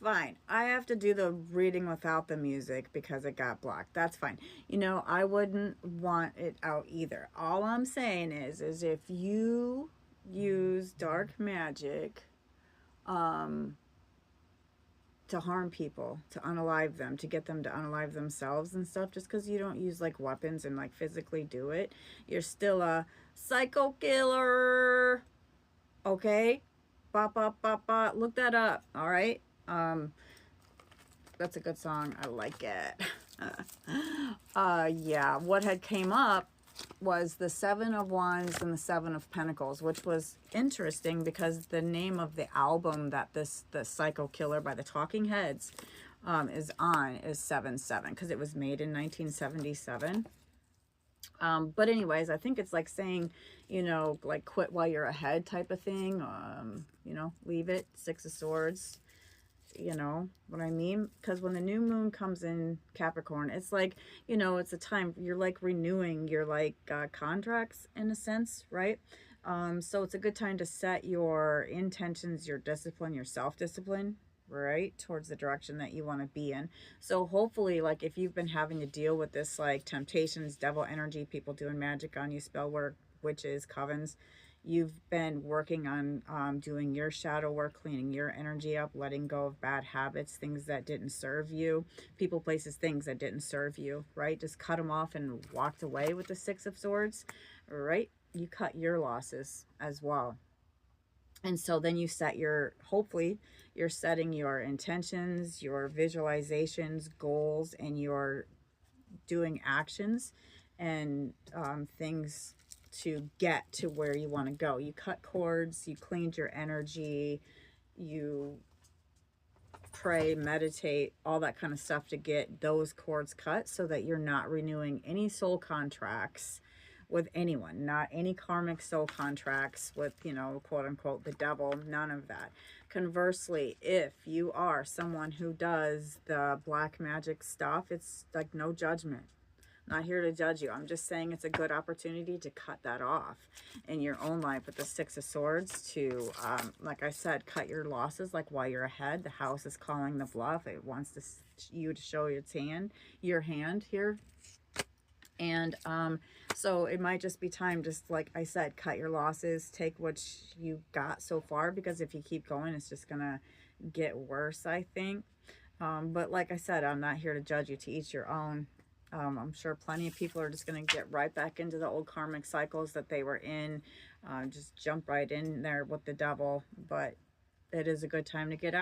fine. I have to do the reading without the music because it got blocked. That's fine. You know, I wouldn't want it out either. All I'm saying is if you use dark magic, um, to harm people, to unalive them, to get them to unalive themselves and stuff, just because you don't use like weapons and like physically do it, you're still a psycho killer. Okay? Ba ba ba ba. Look that up. All right. That's a good song. I like it. Yeah. What had came up was the Seven of Wands and the Seven of Pentacles, which was interesting because the name of the album that the Psycho Killer by the Talking Heads is on is 7-7 because it was made in 1977. But anyways, I think it's like saying, you know, like quit while you're ahead type of thing. You know, leave it. Six of Swords. You know what I mean? Because when the new moon comes in Capricorn, it's like, you know, it's a time you're like renewing your like contracts in a sense, right? So it's a good time to set your intentions, your discipline, your self-discipline, right, towards the direction that you want to be in. So hopefully, like if you've been having to deal with this like temptations, devil energy, people doing magic on you, spell work, witches, covens, you've been working on doing your shadow work, cleaning your energy up, letting go of bad habits, things that didn't serve you, people, places, things that didn't serve you, right? Just cut them off and walked away with the Six of Swords, right? You cut your losses as well. And so then you set your, hopefully you're setting your intentions, your visualizations, goals, and you're doing actions and things to get to where you want to go. You cut cords, you cleaned your energy, you pray, meditate, all that kind of stuff to get those cords cut so that you're not renewing any soul contracts with anyone, not any karmic soul contracts with, you know, quote unquote, the devil, none of that. Conversely, if you are someone who does the black magic stuff, it's like no judgment. I'm not here to judge you. I'm just saying it's a good opportunity to cut that off in your own life with the Six of Swords to, like I said, cut your losses like while you're ahead. The house is calling the bluff. It wants you to show your hand here. And so it might just be time, just like I said, cut your losses, take what you got so far, because if you keep going, it's just going to get worse, I think. But like I said, I'm not here to judge you, to each your own. I'm sure plenty of people are just going to get right back into the old karmic cycles that they were in, just jump right in there with the devil. But it is a good time to get out.